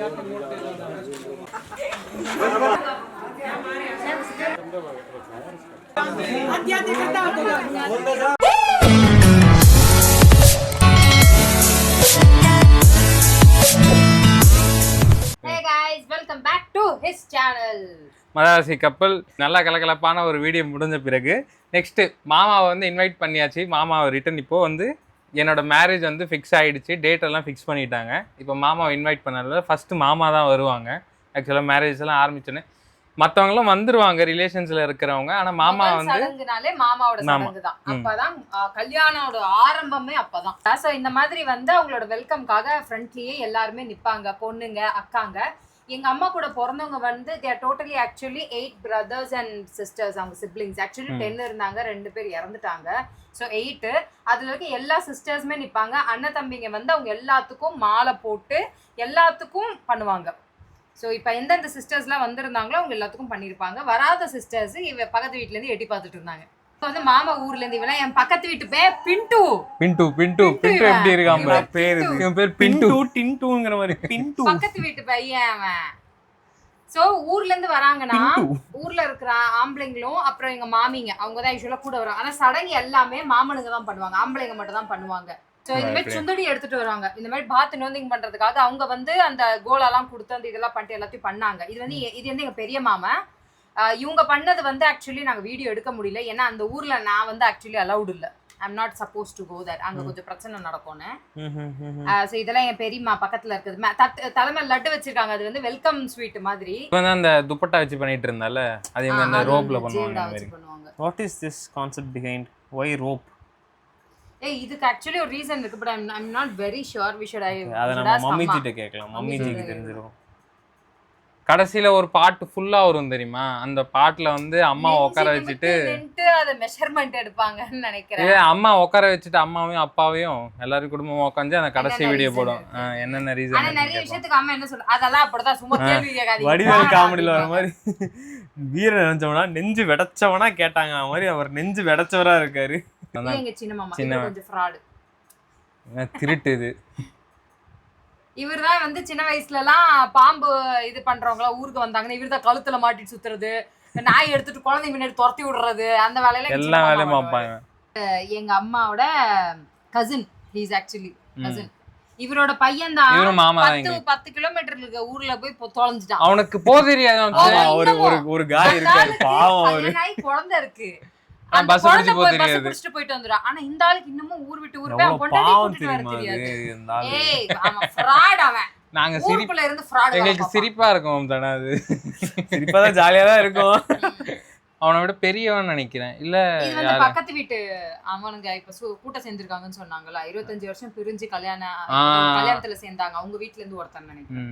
Welcome back to his channel. Madrasi Kappal நல்லா கலகலப்பான ஒரு video முடிஞ்ச பிறகு நெக்ஸ்ட்டு மாமாவை வந்து இன்வைட் பண்ணியாச்சு. மாமாவை ரிட்டன் இப்போது வந்து என்னோட மேரேஜ் வந்து ஃபிக்ஸ் ஆகிடுச்சு, டேட் எல்லாம் ஃபிக்ஸ் பண்ணிட்டாங்க. இப்போ மாமாவை இன்வைட் பண்ணதில் ஃபஸ்ட்டு மாமா தான் வருவாங்க. ஆக்சுவலாக மேரேஜ் எல்லாம் ஆரம்பிச்சோன்னே மற்றவங்களும் வந்துருவாங்க ரிலேஷன்ஸில் இருக்கிறவங்க. ஆனால் மாமா வந்து சடங்குனாலே மாமாவோட சடங்கு தான். அப்பதான் கல்யாணோட ஆரம்பமே அப்பதான். ஸோ இந்த மாதிரி வந்து அவங்களோட வெல்கம்காக ஃப்ரண்ட்லியே எல்லாருமே நிற்பாங்க, பொண்ணுங்க அக்காங்க. எங்க அம்மா கூட பிறந்தவங்க வந்து they are totally actually 8 brothers and sisters. அவங்க siblings actually 10 இருந்தாங்க, 2 பேர் இறந்துட்டாங்க. ஸோ 8. அதுல இருக்க எல்லா சிஸ்டர்ஸுமே நிற்பாங்க. அண்ணன் தம்பிங்க வந்து அவங்க எல்லாத்துக்கும் மாலை போட்டு எல்லாத்துக்கும் பண்ணுவாங்க. ஸோ இப்போ எந்தெந்த சிஸ்டர்ஸ்லாம் வந்திருந்தாங்களோ அவங்க எல்லாத்துக்கும் பண்ணியிருப்பாங்க. வராத சிஸ்டர்ஸ் இவ பக்கத்து வீட்டிலேருந்து எட்டி பார்த்துட்டு இருந்தாங்க. வந்து மாமா ஊர்ல இருந்து இவெல்லாம் என் பக்கத்து வீட்டு பேர் பிண்டு. பிண்டு பிண்டு பிண்டு எப்படி இருக்காம பேரு? என் பேர் பிண்டு டின்டுங்கிற மாதிரி. பிண்டு பக்கத்து வீட்டு பையன் அவன். சோ ஊர்ல இருந்து வராங்கன்னா ஊர்ல இருக்கிற ஆம்பளைங்களும் அப்புறம் எங்க மாமிங்க அவங்க தான் யூசுவலா கூட வராங்க. ஆனா சடங்கு எல்லாமே மாமனுங்க தான் பண்ணுவாங்க, ஆம்பளைங்க மட்டும் தான் பண்ணுவாங்க. சோ இந்த மாதிரி சுந்தடி எடுத்துட்டு வருவாங்க. இந்த மாதிரி பாத் நோந்திங் பண்றதுக்காக அவங்க வந்து அந்த கோலாலாம் கொடுத்து அந்த இதெல்லாம் பண்ணிட்டு எல்லாத்தையும் பண்ணாங்க. இது வந்து எங்க பெரிய மாமா. இவங்க பண்ணது வந்து ஆக்சுவலி நாங்கள் வீடியோ எடுக்க முடியல, ஏன்னா அந்த ஊர்ல நான் வந்து ஆக்சுவலி அலவுட் இல்லை. I'm not suppose to go that. அங்கே கொஞ்சம் பிரச்சனை நடக்கும்னு. ஸோ இதெல்லாம் என் பெரியம்மா பக்கத்துல இருக்குது. தலைமை லட்டு வச்சிருக்காங்க, அது வந்து வெல்கம் ஸ்வீட் மாதிரி. அந்த துப்பட்டா வச்சு பண்ணிட்டு இருந்தால அதே மாதிரி அந்த ரோப்ல பண்ணுவாங்க. What is this concept behind why rope? இதுக்கு ஆக்சுவலி ஒரு ரீசன் இருக்கு, but I'm not very sure. We should அத நம்ம மம்மி கிட்ட கேட்கலாம், மம்மி ஜிக்கு தெரிஞ்சிரும். கடைசியில ஒரு பாட்டு ஃபுல்லா வரும் தெரியுமா? அந்த பாட்டுல வந்து அம்மா உட்கார வச்சுட்டு அத மெஷர்மென்ட் எடுப்பாங்கன்னு நினைக்கிறேன். அம்மா உட்கார வச்சுட்டு அம்மாவையும் அப்பாவையும் எல்லாரும் குடும்பமா உட்காந்து அந்த கடைசி வீடியோ போடும். என்னென்ன ரீசன்? ஆனா நிறைய விஷயத்துக்கு அம்மா என்ன சொல்ற, அதெல்லாம் அப்படிதான் சும்மா கேள்வி கேட்காதீங்க. வடிவேல் காமெடில வர மாதிரி வீரன் நினைச்சவனா நெஞ்சு வெடச்சவனா கேட்டாங்க, அந்த மாதிரி அவர் நெஞ்சு வெடச்சவரா இருக்காரு. எங்க சின்ன மாமா கொஞ்சம் ஃப்ராட், திருட்டு. இது இவர்தான் வந்து சின்ன வயசுல எல்லாம் பாம்பு இது பண்றவங்களா ஊருக்கு வந்தாங்கன்னா இவர்தான் கழுத்துல மாட்டிட்டு சுத்துறது, நாய் எடுத்துட்டு குழந்தை முன்னாடி துரத்தி விடுறது, அந்த வேலையில எல்லா வேலையும் பார்ப்பாங்க. எங்க அம்மாவோட cousin, he is actually cousin. இவரோட பையன் தான் 10 கிலோமீட்டருக்கு ஊர்ல போய் தொலைஞ்சிட்டான். அவனுக்கு தெரியாது ஒரு காய் இருக்காரு பாவம், ஒரு நாய் குழந்தை இருக்கு, பஸ் புடிச்சிட்டு போயிட்டு வந்துறான். ஆனா இந்த ஆளுக்கு இன்னமும் ஊர் விட்டு ஊர் போய் அவன் பொண்டாட்டி கூட்டிட்டு வர தெரியாது. ஏய் அவன் ஃப்ராட். அவன் நாங்க ஊருக்குள்ள இருந்து ஃப்ராட். எங்களுக்கு சிரிப்பா இருக்கும் தானே, அது சிரிப்பா தான் ஜாலியா தான் இருக்கும். அவனை விட பெரியவன் நினைக்கிறேன். இல்ல பக்கத்து வீட்டு அவனுங்க இப்ப கூட்டம் சேர்ந்திருக்காங்கன்னு சொன்னாங்கல்ல, 25 வருஷம் பிரிஞ்சு கல்யாணத்துல சேர்ந்தாங்க. அவங்க வீட்டுல இருந்து ஒருத்தன் நினைக்கிறேன்.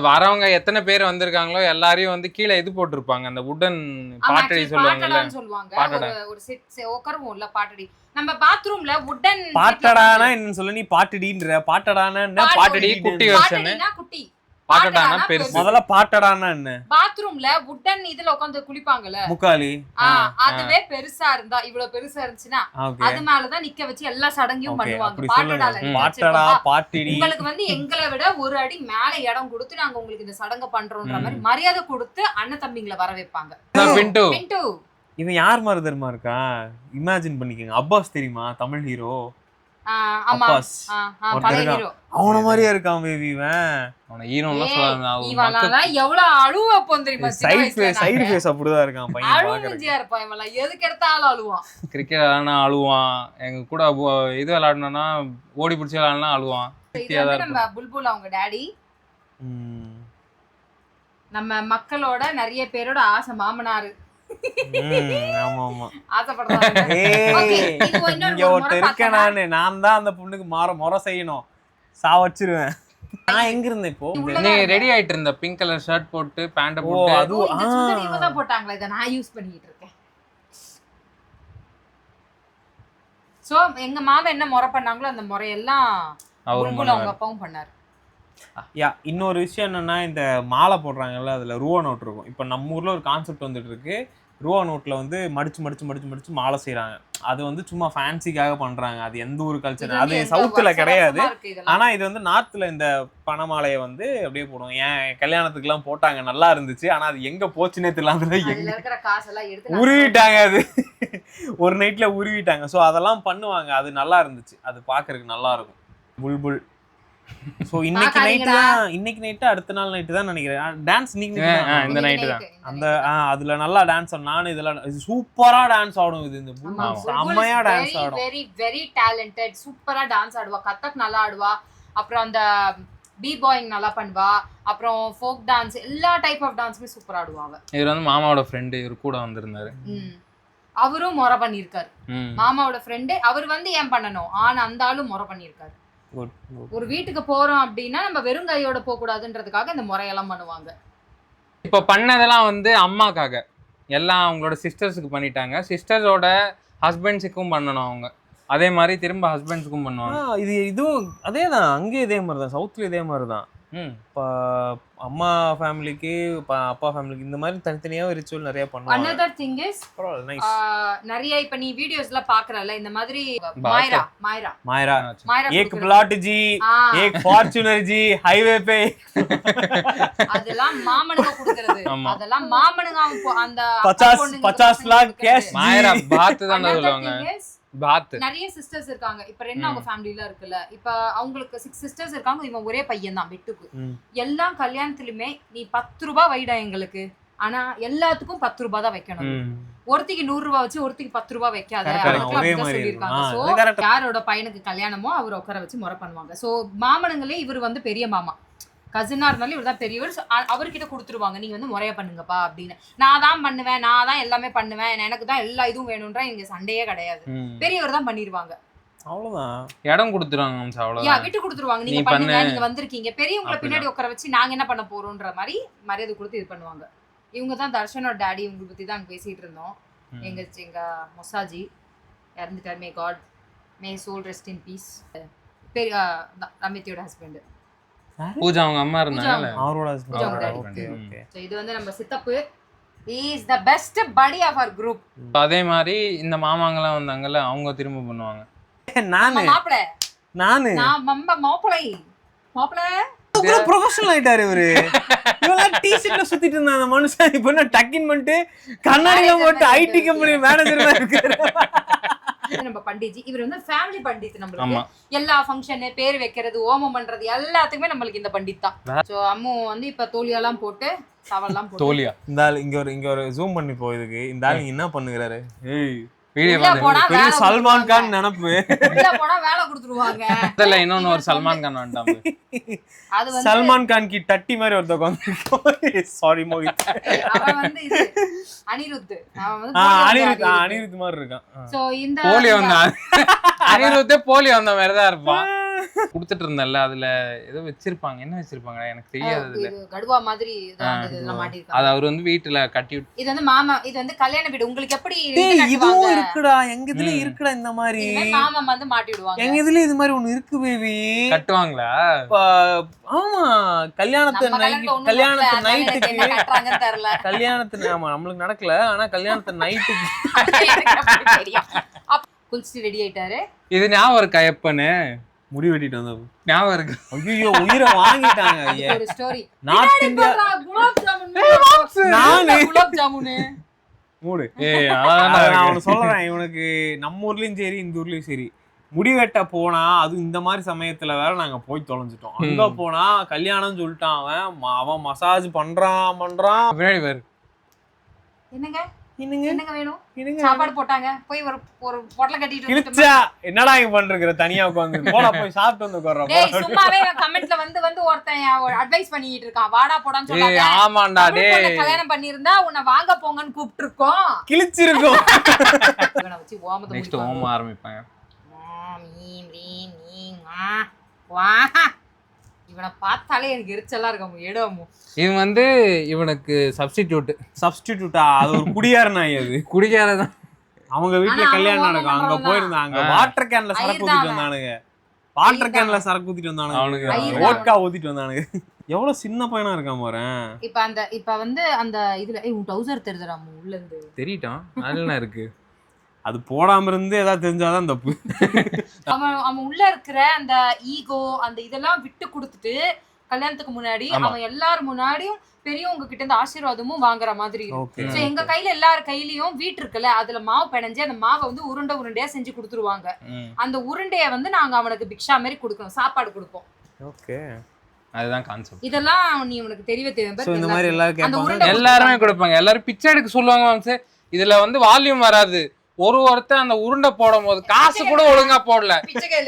வரவங்க எத்தனை பேர் வந்திருக்காங்களோ எல்லாரையும் வந்து கீழே இது போட்டிருப்பாங்க, அந்த உடன் பாட்டடி சொல்லுவாங்க. ஒரு உட்காருவோம் இல்ல பாட்டடி, நம்ம பாத்ரூம்ல உடன் பாட்டடானா என்னன்னு சொல்ல, நீ பாட்டடின்ற பாட்டடானா என்ன? பாட்டடி குட்டி வெர்ஷன், குட்டி பாட்டடானா பெருசு. முதல்ல பாட்டடானா என்ன? பாத்ரூம்ல உடன் இதுல உட்கார்ந்து குளிப்பாங்கல முக்காலி, அதுவே பெருசா இருந்தா இவ்வளவு பெருசா இருந்துச்சுன்னா அது மேலதான் நிக்க வச்சு எல்லா சடங்கையும் பண்ணுவாங்க. பாட்டடா பாட்டடி. உங்களுக்கு வந்து எங்களை விட ஒரு அடி மேல இடம் கொடுத்து நாங்க உங்களுக்கு இந்த சடங்கை பண்றோம்ன்ற மாதிரி மரியாதை கொடுத்து அண்ணன் தம்பிங்களை வர வைப்பாங்க. பிண்டு இவன் யார் மாதிரி தெரியுமா இருக்கா? இமேஜின் பண்ணிக்கங்க, அப்பாஸ் தெரியுமா, தமிழ் ஹீரோ அப்பாஸ். அவன மாதிரியே இருக்கான் பேபி. அவன ஹீரோன்னு சொல்லலாம். இவனால எவ்வளவு அழுவப்போம் தெரியுமா? சைடு ஃபேஸ் அப்படிதான் இருக்கான் பையன். அழுவஞ்சியா இருப்பான் இவன், எதுக்கு எடுத்தாலும் அழுவான். கிரிக்கெட் விளையாடுனா அழுவான், எங்க கூட இது விளையாடணும்னா ஓடி பிடிச்சி விளையாடனா அழுவான். நம்ம புல்புல் அவங்க டாடி. நம்ம மக்களோட நிறைய பேரோட ஆசை மாமனாரு. நான் தான் அந்த பொண்ணுக்கு முறை செய்யணும், சாவச்சிருவேன். நான் எங்க இருந்தேன் இப்போ? நீ ரெடி ஆயிட்டு இருந்த பிங்க் கலர் ஷர்ட் போட்டு பேண்ட் போட்டு, அதுவும் இவதான் போட்டாங்களா? இத நான் யூஸ் பண்ணிட்டு இருக்கேன். சோ எங்க மாமா என்ன முறை பண்ணாங்களோ அந்த முறையெல்லாம் அவங்க அப்பாவும் பண்ணாரு. இன்னொரு விஷயம் என்னன்னா, இந்த மாலை போடுறாங்கல்ல, அதுல ரூபா நோட் இருக்கும். இப்ப நம்ம ஊர்ல ஒரு கான்செப்ட் வந்துட்டு இருக்கு, ரூபா நோட்ல வந்து மடிச்சு மாலை செய்யறாங்க. அது வந்து சும்மா ஃபேன்சிக்காக பண்றாங்க. அது எந்த ஒரு கல்ச்சர், அது சவுத்துல கிடையாது. ஆனா இது வந்து நார்த்ல இந்த பணமாலையை வந்து அப்படியே போடுவோம். ஏன் கல்யாணத்துக்கு எல்லாம் போட்டாங்க, நல்லா இருந்துச்சு. ஆனா அது எங்க போச்சுன்னே தெரியல, உருவிட்டாங்க. அது ஒரு நைட்ல உருவிட்டாங்க. ஸோ அதெல்லாம் பண்ணுவாங்க. அது நல்லா இருந்துச்சு, அது பாக்குறதுக்கு நல்லா இருக்கும். புல்புல். சோ இன்னைக்கு நைட்டு அடுத்த நாள் நைட்டு தான் நினைக்கிறேன் டான்ஸ். இந்த நைட்டு தான் அந்த அதுல நல்லா டான்ஸ் ஆடும். நானும் இதெல்லாம் சூப்பரா டான்ஸ் ஆடும். இது இந்த செம்மையா டான்ஸ் ஆடும். Very very talented. சூப்பரா டான்ஸ் ஆடுவா, கதக் நல்லா ஆடுவா, அப்புறம் அந்த பீ பாயிங் நல்லா பண்ணுவா, அப்புறம் ஃபோக் டான்ஸ், எல்லா டைப் ஆஃப் டான்ஸுமே சூப்பரா ஆடுவா அவ. இவர் வந்து மாமாவோட ஃப்ரெண்டு, இவர் கூட வந்திருந்தாரு. அவரும் முறை பண்ணியிருக்காரு. மாமாவோட ஃப்ரெண்டு அவர் வந்து ஏன் பண்ணணும், ஆனா அந்த ஆளும் முறை பண்ணியிருக்காரு. ஒரு வீட்டுக்கு போறோம் அப்படின்னா நம்ம வெறும் கையோட போக கூடாதுன்றதுக்காக இந்த முறையெல்லாம் பண்ணுவாங்க. இப்ப பண்ணதெல்லாம் வந்து அம்மாக்காக, எல்லாம் அவங்களோட சிஸ்டர்ஸுக்கு பண்ணிட்டாங்க. சிஸ்டர்ஸோட ஹஸ்பண்ட்ஸுக்கும் பண்ணணும் அவங்க. அதே மாதிரி திரும்ப ஹஸ்பண்ட்ஸுக்கும் பண்ணுவாங்க. இதுவும் அதே தான், அங்கேயும் இதே மாதிரி தான், சவுத்ல இதே மாதிரி தான். இப்போ அம்மா ஃபேமிலிக்கு அப்பா ஃபேமிலிக்கு இந்த மாதிரி தனித்தனியா ரிச்சுவல் நிறைய பண்ணுவாங்க. another thing is நிறைய இப்ப நீ வீடியோஸ்ல பாக்குறல இந்த மாதிரி மாயரா एक प्लॉट जी एक फॉर्च्यूनर जी हाईवे पे அதெல்லாம் மாமனுங்க கொடுக்கிறது. அதெல்லாம் மாமனுங்க அந்த 50 लाख கேஷ். மாயரா பாத் தான் சொல்லுவாங்க. பாத் நிறைய சிஸ்டர்ஸ் இருக்காங்க. இப்ப ரெண்டு அவங்க ஃபேமிலில இருக்குல்ல, இப்ப அவங்களுக்கு 6 சிஸ்டர்ஸ் இருக்காங்க. இவன் ஒரே பையன் தான் வெட்டுக்கு. எல்லா கல்யாணத்துலயுமே நீ 10 ரூபாய் வைடா எங்களுக்கு, ஆனா எல்லாத்துக்கும் 10 ரூபாய் தான் வைக்கணும். ஒருத்திக்கு 100 ரூபாய் வச்சு ஒருத்திக்கு 10 ரூபாய் வைக்காத சொல்லிருக்காங்க. சோ யாரோட பையனுக்கு கல்யாணமோ அவர் உட்கார வச்சு முறை பண்ணுவாங்க. சோ மாமனுங்களே இவர் வந்து பெரிய மாமா, கசினா இருந்தாலும் இவர் தான் பெரியவர். அவர்கிட்ட கொடுத்துருவாங்க, நீங்க வந்து முறையா பண்ணுங்கப்பா அப்படின்னு. நான் தான் பண்ணுவேன், நான் தான் எல்லாமே பண்ணுவேன், எனக்கு தான் எல்லா இதுவும் வேணும்ன்றா இங்க சண்டையே கிடையாது. பெரியவர் தான் பண்ணிடுவாங்க. அவ்வளவுதான், இடம் கொடுத்துருவாங்க. அவ்வளவுதான், விட்டு கொடுத்துருவாங்க. நீங்க பண்ணுங்க, நீங்க வந்திருக்கீங்க, பெரியவங்களை பின்னாடி உட்கார வச்சு நாங்க என்ன பண்ண போறோம்ன்ற மாதிரி மரியாதை கொடுத்து இது பண்ணுவாங்க. இவங்க தான் தர்ஷனோட டாடி. இவங்க பத்தி தான் பேசிட்டு இருந்தோம். எங்க மொசாஜி இறந்துட்டார். May God may soul rest in peace. ரமித்தியோட ஹஸ்பண்ட் பூஜா அவங்க அம்மா இருந்தாங்க, அவரோட ஹஸ்பண்ட். சோ இது வந்து நம்ம சித்தப்பு. he is the best buddy of our group. அதே மாதிரி இந்த மாமாங்கலாம் வந்தாங்கல, அவங்க திரும்ப பண்ணுவாங்க. நானு மாப்பிளை ப்ரொஃபஷனல் ஆயிட்டாரு இவரு. இவெல்லாம் டி-ஷர்ட்ல சுத்திட்டு இருந்தா அந்த மனுஷன் இப்ப என்ன டக்கின் பண்ணிட்டு கண்ணாடில போட்டு ஐடி கம்பெனி மேனேஜரா இருக்காரு. நம்ம பண்டிஜி இவர் வந்து ஃபேமிலி பண்டிட். நம்மளுக்கு எல்லா ஃபங்க்ஷன், பேர் வைக்கிறது, ஓமம் பண்றது எல்லாத்துக்குமே நம்மளுக்கு இந்த பண்டிட் தான். சோ அம்மு வந்து இப்ப தோலியெல்லாம் போட்டு தவல்லாம் போட்டு தோலியா இந்த ஆள் இங்க ஒரு ஜூம் பண்ணி போ. இதுக்கு இந்த ஆள் என்ன பண்ணுகிறாரு? ஏய் வீடியோ சல்மான் கான் நினைப்பு. போனா வேலை கொடுத்துருவாங்க. இல்ல இன்னொன்னு ஒரு சல்மான் கான் வந்துட்டாங்க. அது வந்து சல்மான் கான் கி டட்டி மாதிரி ஒருத்தர் வந்து சாரி மோகித். அவன் வந்து இது அனிருத். அவன் வந்து அனிருத் மாதிரி இருக்கான். சோ இந்த போலி வந்தா அனிருத் போலி வந்த மாதிரி தான் இருப்பான். குடுத்துட்டு இருந்தல்ல, அதுல ஏதோ வச்சிருப்பாங்க. என்ன வச்சிருப்பாங்க எனக்கு தெரியாது. அதுல கடுவா மாதிரி இதெல்லாம் மாட்டிருக்காங்க. அது அவர் வந்து வீட்டுல கட்டி. இது வந்து மாமா, இது வந்து கல்யாண வீடு. உங்களுக்கு எப்படி இதுவும் இருக்குடா, எங்க இதுல இருக்குடா இந்த மாதிரி. மாமா வந்து மாட்டி விடுவாங்க. எங்க இதுல இது மாதிரி ஒண்ணு இருக்கு பேபி. கட்டுவாங்களா? ஆமா, கல்யாணத்து நைட்டுக்கு கட்டுறாங்கன்னு தெரியல. கல்யாணத்து ஆமா நம்மளுக்கு நடக்கல, ஆனா கல்யாணத்து நைட்டுக்கு குளிச்சு ரெடி ஆயிட்டாரு. இது ஞாபகம் இருக்கா? எப்பன்னு முடி வெட்டிட்டு வந்தா ஞாபகம் இருக்கு. ஐயோ உயிரை வாங்கிட்டாங்க. ஒரு story. North India gulab jamun gulab jamun mood. நான் அவனுக்கு சொல்றேன், இவனுக்கு நம்ம ஊர்லயும் சரி இந்த ஊர்லயும் சரி முடி வெட்ட போனா, அது இந்த மாதிரி சமயத்துல வேற நாங்க போய் தொலைஞ்சிட்டோம். அங்க போனா கல்யாணம் சொல்லிட்டான். அவன் மசாஜ் பண்றான் பின்னாடி பேரு என்னங்க என்னங்க வேணும்? சாப்பாடு போட்டாங்க. போய் ஒரு பொட்டல கட்டிட்டு கிழிச்சா என்னடா இங்க பண்றீங்க? தனியா உட்கார்ந்து போடா, போய் சாப்பிட்டு வந்து உட்கார்றோம். டேய் சும்மாவே கமெண்ட்ல வந்து ஒருத்தன் அட்வைஸ் பண்ணிட்டு இருக்கான், வாடா போடான்னு சொன்னாங்க. ஆமாண்டா டேய், கல்யாணம் பண்ணிருந்தா உன்னை வாங்க போங்கன்னு கூப்பிட்டுருக்கோம், கிழிச்சிருக்கோம். இவனை வச்சு ஓமத்தை நெக்ஸ்ட் ஓம ஆரம்பிப்பாங்க. இவனை பார்த்தாலே எனக்கு எரிச்சலா இருக்கும். எடுவோம். இவன் வந்து இவனுக்கு சப்ஸ்டிடியூட்டா? அது ஒரு குடியார நாய். அது குடியாரதான். அவங்க வீட்டுல கல்யாணம் நடக்கும், அங்க போயிருந்தாங்க. வாட்டர் கேன்ல சரக்கு ஊத்திட்டு வந்தானுங்க. வாட்டர் கேன்ல சரக்கு ஊத்திட்டு வந்தானுங்க. அவனுக்கு ஓட்கா ஊத்திட்டு வந்தானுங்க. எவ்வளவு சின்ன பையனா இருக்கான் பாரு. இப்ப வந்து அந்த இதுல உன் டவுசர் தெரியுதுடா உள்ள இருந்து தெரியிட்டோம் அதுல இருக்கு. அது போடாம இருந்து ஏதாவது தெரிஞ்சாதான் தப்பு. அவன் உள்ள இருக்கிற அந்த ஈகோ அந்த இதெல்லாம் விட்டு கொடுத்துட்டு கல்யாணத்துக்கு முன்னாடி அவன் எல்லாரும் முன்னாடியும் பெரியவங்க கிட்ட இருந்து ஆசீர்வாதமும் வாங்குற மாதிரி இருக்கும். சோ எங்க கையில எல்லார் கையிலயும் வீட்டு இருக்குல்ல, அதுல மாவு பிணைஞ்சு அந்த மாவை வந்து உருண்டையா செஞ்சு கொடுத்துருவாங்க. அந்த உருண்டைய வந்து நாங்க அவனுக்கு பிக்ஷா மாதிரி கொடுக்கணும், சாப்பாடு கொடுப்போம். ஓகே, அதுதான் கான்செப்ட். இதெல்லாம் நீ உனக்கு தெரியும். இந்த மாதிரி எல்லாரும் எல்லாருமே கொடுப்பாங்க. எல்லாரும் பிச்சை எடுக்க சொல்லுவாங்க. இதுல வந்து வால்யூம் வராது. ஒருத்தர் அந்த உருண்டை போடும் போது காசு கூட ஒழுங்கா போடல,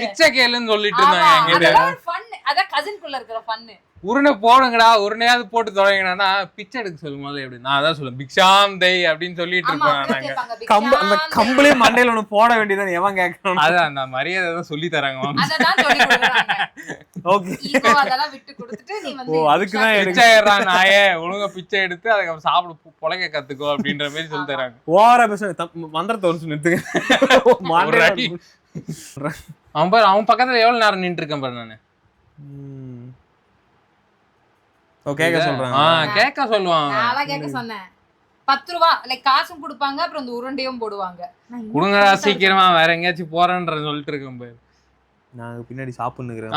பிச்சை கேளுன்னு சொல்லிட்டு இருந்தாங்க. உருண்டை போடுங்கடா, உருண்டையாவது போட்டு தொடங்கினா பிச்சை எடுக்க சொல்லும் போது எப்படி நான் அதான் சொல்லுவேன் பிக்ஷாம் தை அப்படின்னு சொல்லிட்டு இருப்பேன். அந்த கம்பளே மண்டையில ஒண்ணு போட வேண்டியதான் எவன் கேட்கணும். அதான் அந்த மரியாதை தான் சொல்லி தராங்க. அதுக்குதான் பிச்சை ஏறா நாயே, ஒழுங்கா பிச்சை எடுத்து அதுக்கப்புறம் சாப்பிட பொழைக்க கத்துக்கோ அப்படின்ற மாதிரி சொல்லி தராங்க. ஓவரா பேச மந்திரத்தை ஒரு நிறுத்துங்க. அவன் பக்கத்துல எவ்வளவு நேரம் நின்று இருக்கேன் பாரு நானு. கேட்க சொல்றாங்க. கேட்க சொல்லுவாங்க. நான் கேட்க சொன்னேன். 10 ரூபா லைக் காசும் கொடுப்பாங்க, அப்புறம் அந்த உருண்டையும் போடுவாங்க. குடுங்கடா சீக்கிரமா, வேற எங்கேயாச்சும் போறேன்ற சொல்லிட்டு இருக்கேன் பாரு. நாங்க பின்னாடி சாப்பிடுறோம்.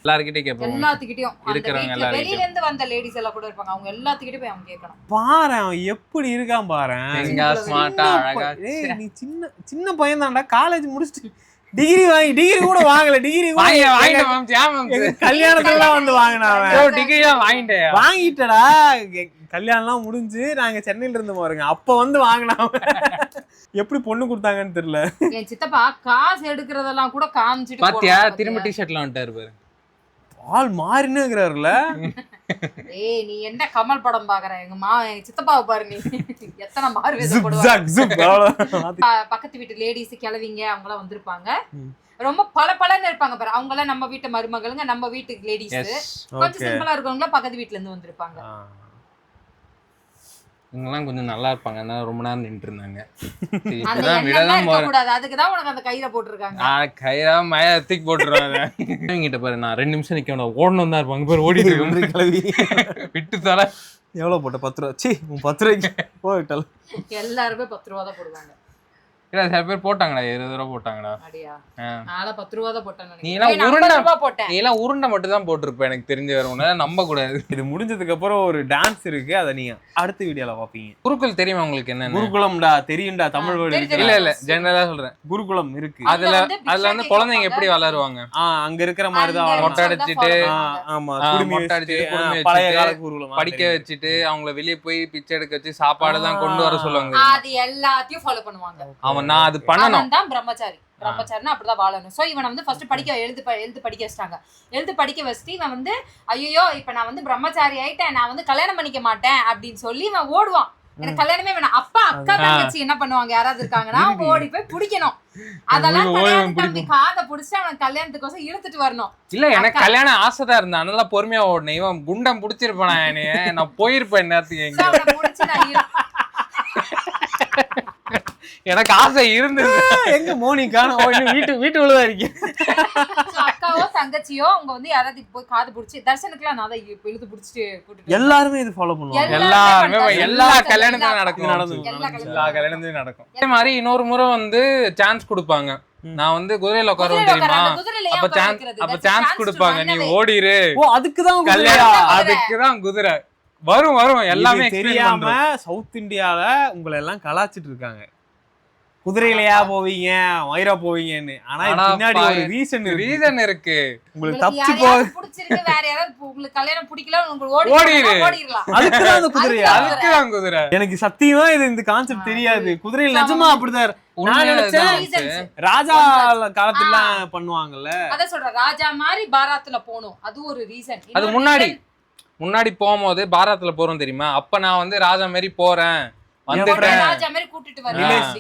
எல்லார்கிட்டயும் கேட்போம். எல்லாத்துக்கிட்டையும் இருக்கிறவங்க எல்லாரும் வெளியில இருந்து வந்த லேடிஸ் எல்லாம் கூட இருப்பாங்க. அவங்க எல்லாத்துக்கிட்டையும் போய் அவங்க கேட்கணும். பாரு அவன் எப்படி இருக்கான் பாரு. ஸ்மார்ட்டா அழகா. நீ சின்ன பையன் தான்டா, காலேஜ் முடிச்சிட்டு டிகிரி கூட வாங்கல. டிகிரி கல்யாணத்துல வந்து வாங்கிட்டடா. கல்யாணம் எல்லாம் முடிஞ்சு நாங்க சென்னையில இருந்து போறோங்க, அப்ப வந்து வாங்கினாங்க. எப்படி பொண்ணு கொடுத்தாங்கன்னு தெரியல. என் சித்தப்பா காசு எடுக்கிறதெல்லாம் கூட காமிச்சிட்டு பாத்தியா, திரும்ப டிஷர்ட்லாம் வந்துட்டாரு பாரு. ஆள் மாறினுங்கிறாருல. ஏய் நீ என்ன கமல் படம் பாக்குற? எங்க சித்தப்பாவை பாரு, நீ எத்தனை மாறு வேஷம் போடுவாங்க. பக்கத்து வீட்டு லேடிஸ் கிளவிங்க அவங்க எல்லாம் வந்திருப்பாங்க. ரொம்ப பலன்னு இருப்பாங்க பாரு. அவங்க எல்லாம் நம்ம வீட்டு மருமகளுங்க, நம்ம வீட்டு லேடிஸ். கொஞ்சம் சிம்பிளா இருக்கவங்க பக்கத்து வீட்டுல இருந்து வந்திருப்பாங்க. இவங்கெல்லாம் கொஞ்சம் நல்லா இருப்பாங்க, அதனால ரொம்ப நேரம் நின்று இருந்தாங்க. அதுக்குதான் உனக்கு அந்த கயிறை போட்டுருக்காங்க. கயிறா மயத்துக்கு போட்டுருவாங்க. கிட்ட பாரு, நான் 2 நிமிஷம் நிக்கணும், ஓடணும் தான் இருப்பாங்க பாரு. ஓடிட்டு விட்டு தர. எவ்வளவு போட்ட? 10 ரூபா. 10 ரூபாய்க்கு போயிட்டால எல்லாருமே 10 ரூபா தான் போடுவாங்க. இல்ல சில பேர் போட்டாங்கடா, 20 ரூபா போட்டாங்கடா. அப்படியா? நான் 10 ரூபா தான் போட்டேன். நீ எல்லாம் உருண்டை மட்டும் தான் போட்டிருப்ப எனக்கு தெரிஞ்ச வர. உன்னால நம்ப கூடாது. இது முடிஞ்சதுக்கு அப்புறம் ஒரு டான்ஸ் இருக்கு, அதை நீங்க அடுத்த வீடியோல பாப்பீங்க. குருகுல் தெரியுமா உங்களுக்கு? என்ன குருகுலம்டா தெரியும்டா, தமிழ் வேர்டு. இல்ல ஜெனரலா சொல்றேன். குருகுலம் இருக்கு. அதுல வந்து குழந்தைங்க எப்படி வளருவாங்க? அங்க இருக்கிற மாதிரிதான் மொட்டை அடிச்சிட்டு, ஆமா மொட்டை அடிச்சிட்டு பழைய கால குருகுலம் படிக்க வச்சுட்டு அவங்கள வெளியே போய் பிச்சை எடுக்க வச்சு சாப்பாடு எல்லாம் கொண்டு வர சொல்லுவாங்க. அது எல்லாத்தையும் ஃபாலோ பண்ணுவாங்க. நான் அது பண்ணணும். தான் பிரம்மச்சாரினா அப்படிதான் வாழணும். சோ இவனை வந்து ஃபர்ஸ்ட் எழுது படிக்க வச்சிட்டாங்க. எழுது படிக்க வச்சுட்டு இவன் வந்து ஐயோ இப்ப நான் வந்து பிரம்மச்சாரி ஆயிட்டேன், நான் வந்து கல்யாணம் பண்ணிக்க மாட்டேன் அப்படின்னு சொல்லி இவன் ஓடுவான். எனக்கு கல்யாணமே வேணாம். அப்பா அக்கா தங்கச்சி என்ன பண்ணுவாங்க, யாராவது இருக்காங்கன்னா ஓடி போய் பிடிக்கணும். அதெல்லாம் தம்பி காதை புடிச்சு அவன் கல்யாணத்துக்கோசம் இழுத்துட்டு வரணும். இல்ல எனக்கு கல்யாணம் ஆசைதான் இருந்தா நல்லா பொறுமையா ஓடணும். இவன் குண்டம் புடிச்சிருப்பானா என்னைய, நான் போயிருப்பேன் நேரத்துக்கு. எங்க எனக்கு ஆசை இருந்தது. எங்க மோனிகான வீட்டுக்குள்ளதான் இருக்கேன். அக்காவோ தங்கச்சியோ அவங்க வந்து யாராவது போய் காது புடிச்சு தர்சனுக்குலாம் நான் தான் இழுத்து புடிச்சிட்டு எல்லாருமே இது ஃபாலோ பண்ணுவாங்க. எல்லா கல்யாணத்துலயும் நடக்கும். அதே மாதிரி இன்னொரு முறை வந்து சான்ஸ் கொடுப்பாங்க. நான் வந்து குதிரையில உட்காருவேன் தெரியுமா, அப்ப சான்ஸ் கொடுப்பாங்க, நீ ஓடிரு. அதுக்குதான் குதிரை வரும் எல்லாமே தெரியாம சவுத் இந்தியால உங்களை எல்லாம் கலாச்சிட்டு இருக்காங்க. குதிரையிலயா போவீங்க, மயிரா போவீங்கன்னு. ஆனா பின்னாடி ஒரு ரீசன் இருக்கு. உங்களுக்கு தப்பிச்சு போக பிடிச்சிருக்கு, வேற யாராவது உங்களுக்கு கல்யாணம் பிடிக்கல, உங்களுக்கு ஓடிரலாம். அதுக்குதான் குதிரை. எனக்கு சத்தியமா இது இந்த கான்செப்ட் தெரியாது. குதிரையில நிஜமா அப்படிதான். நான் நினைச்சேன் ராஜா காலத்துல பண்ணுவாங்கல்ல, அத சொல்றேன். ராஜா மாதிரி பாராத்துல போகணும், அது ஒரு ரீசன். அது முன்னாடி போகும்போது பாராத்துல போறோம் தெரியுமா, அப்ப நான் வந்து ராஜா மாதிரி போறேன்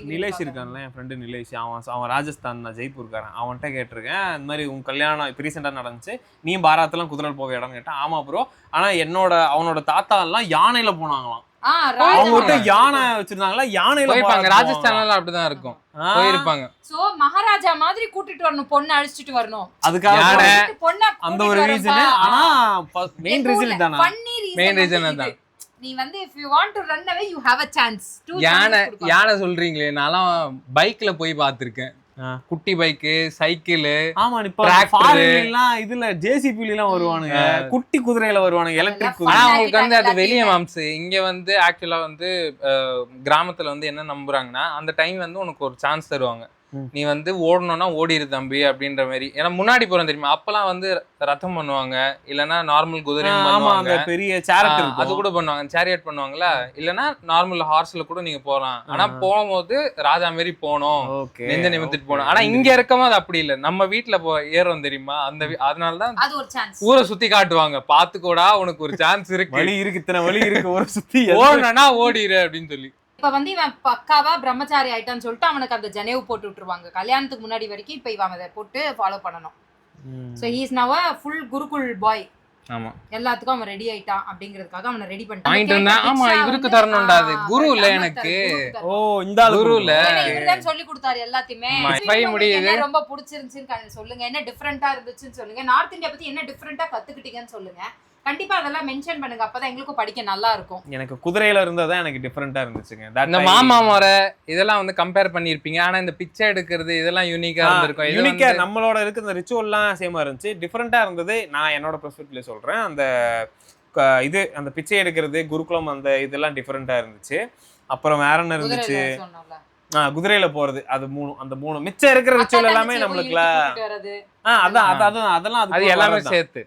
நிலேஷ் இருக்கான்ல, என் ஃப்ரெண்டு நிலேஷ். அவன் ராஜஸ்தான் தான், ஜெய்ப்பூர்காரன். அவன்கிட்ட கேட்டிருக்கேன் இந்த மாதிரி உங்க கல்யாணம் இப்ப ரீசெண்டா நடந்துச்சு, நீ பாராத்தெல்லாம் குதிரை போக இடம்னு கேட்டான். ஆமா ப்ரோ, ஆனா அவனோட தாத்தா எல்லாம் யானையில போனாங்களாம் அவங்ககிட்ட யானை வச்சிருந்தாங்களா, யானையில போயிருப்பாங்க. ராஜஸ்தான்ல அப்படிதான் இருக்கும், போயிருப்பாங்க. சோ மகாராஜா மாதிரி கூட்டிட்டு வரணும், பொண்ணு அழிச்சிட்டு வரணும், அதுக்காக பொண்ணு அந்த ஒரு ரீசன். ஆனா மெயின் ரீசன் தானா? மெயின் ரீசன் அதான். நீ வந்து if you want to run away you have a chance. யானை சொல்றீங்களே, நான்லாம் பைக்ல போய் பாத்திருக்கேன். குட்டி பைக்கு, சைக்கிள். ஆமா, இப்ப ஃபாரின்லாம் இதுல ஜேசிபில எல்லாம் வருவானுங்க, குட்டி குதிரையில வருவானுங்க, எலக்ட்ரிக் குதிரை. ஆனா உங்களுக்கு வந்து அது வெளிய மாம்ஸ். இங்க வந்து ஆக்சுவலா வந்து கிராமத்துல வந்து என்ன நம்புறாங்கன்னா, அந்த டைம் வந்து உனக்கு ஒரு சான்ஸ் தருவாங்க. நீ வந்து ஓடணும்னா ஓடிரு தம்பி அப்படின்ற மாதிரி. ஏன்னா முன்னாடி போறோம் தெரியுமா, அப்பெல்லாம் வந்து ரத்தம் பண்ணுவாங்க, இல்லன்னா நார்மல் குதிரையும் பண்ணுவாங்க, பெரிய சேரியட் இருக்கும், அது கூட பண்ணுவாங்க, சேரியட் பண்ணுவாங்களா, இல்லன்னா நார்மல் ஹார்ஸ்ல கூட நீங்க போகலாம். ஆனா போகும்போது ராஜா மாதிரி போகணும், நெஞ்ச நிமித்திட்டு போகணும். ஆனா இங்க இருக்கமா அது அப்படி இல்ல, நம்ம வீட்டுல ஏறோம் தெரியுமா, அந்த அதனாலதான் ஊரை சுத்தி காட்டுவாங்க, பாத்துக்கோடா உனக்கு ஒரு சான்ஸ் இருக்கு, வழி இருக்கு, இத்தனை வழி இருக்கு, ஒரு சுத்தி ஓடனா ஓடிரு அப்படின்னு சொல்லி. இப்ப வந்து இவன் பக்காவா பிரம்மச்சாரி ஆயிட்டான்னு சொல்லிட்டு அவனுக்கு அந்த ஜனேவு போட்டு விட்டுருவாங்க கல்யாணத்துக்கு முன்னாடி வரைக்கும். இப்ப இவன் அதை போட்டு ஃபாலோ பண்ணணும். சோ ஹி இஸ் நவ ஃபுல் குருகுல் பாய். ஆமா, எல்லாத்துக்கும் அவன் ரெடி ஆயிட்டான் அப்படிங்கிறதுக்காக அவனை ரெடி பண்ணிட்டான். பாயிண்ட் என்ன? ஆமா, இவருக்கு தரணும்டா, அது குரு இல்ல எனக்கு. ஓ, இந்த குரு இல்ல, இவர்தான் சொல்லி கொடுத்தாரு எல்லாத்தையுமே. முடியுது. ரொம்ப பிடிச்சிருந்துச்சுன்னு சொல்லுங்க, என்ன டிஃபரெண்டா இருந்துச்சுன்னு சொல்லுங்க, நார்த் இந்தியா பத்தி என்ன டிஃபரெண்டா கத்துக்கிட்டீங்கன்னு சொல்லுங்க. கண்டிப்பா அதெல்லாம் மென்ஷன் பண்ணுங்க, அப்பதான் எங்களுக்கும் படிக்க நல்லா இருக்கும். எனக்கு குதிரையில இருந்ததா எனக்கு டிஃபரெண்டா இருந்துச்சுங்க. இந்த மாமா முறை இதெல்லாம் வந்து கம்பேர் பண்ணிருப்பீங்க. ஆனா இந்த பிச்சை எடுக்கிறது இதெல்லாம் யூனிக்கா இருந்திருக்கும். யூனிக்கா நம்மளோட இருக்க இந்த ரிச்சுவல்லாம் சேமா இருந்துச்சு, டிஃபரெண்டா இருந்தது. நான் என்னோட பெர்ஸ்பெக்டிவ்ல சொல்றேன். அந்த இது அந்த பிச்சை எடுக்கிறது, குருகுலம், அந்த இதெல்லாம் டிஃபரெண்டா இருந்துச்சு. அப்புறம் வேற என்ன இருந்துச்சு, குதிரையில போறது, அது அந்த மூணு மிச்சம் இருக்கிற ரிச்சுவல் எல்லாமே நம்மளுக்கு அதெல்லாம் அது எல்லாமே சேர்த்து.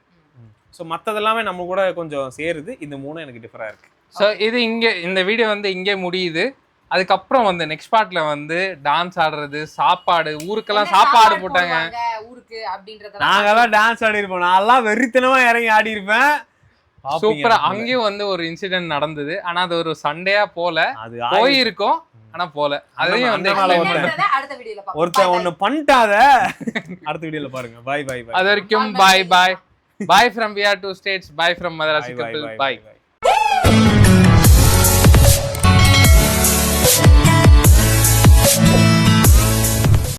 ஸோ மற்றதெல்லாமே நம்ம கூட கொஞ்சம் சேருது. இந்த மூணு எனக்கு டிஃபரா இருக்கு. ஸோ இது இங்கே இந்த வீடியோ வந்து இங்கே முடியுது. அதுக்கப்புறம் வந்து நெக்ஸ்ட் பார்ட்ல வந்து டான்ஸ் ஆடுறது, சாப்பாடு, ஊருக்கெல்லாம் சாப்பாடு போட்டாங்க ஊருக்கு அப்படின்றத. நாங்கெல்லாம் டான்ஸ் ஆடி இருப்போம், நான்லாம் வெறித்தனமா இறங்கி ஆடி இருப்பேன். சூப்பரா. அங்கேயும் வந்து ஒரு இன்சிடென்ட் நடந்தது. ஆனா அது ஒரு சண்டேயா போல, அது போயிருக்கோம் ஆனா போல. அதையும் வந்து ஒருத்தன் ஒண்ணு பண்ணிட்டாத. அடுத்த வீடியோல பாருங்க. பாய் பாய். அது வரைக்கும் பாய் பாய். Bye from VR2 States. Bye from Madrasi couple. Bye.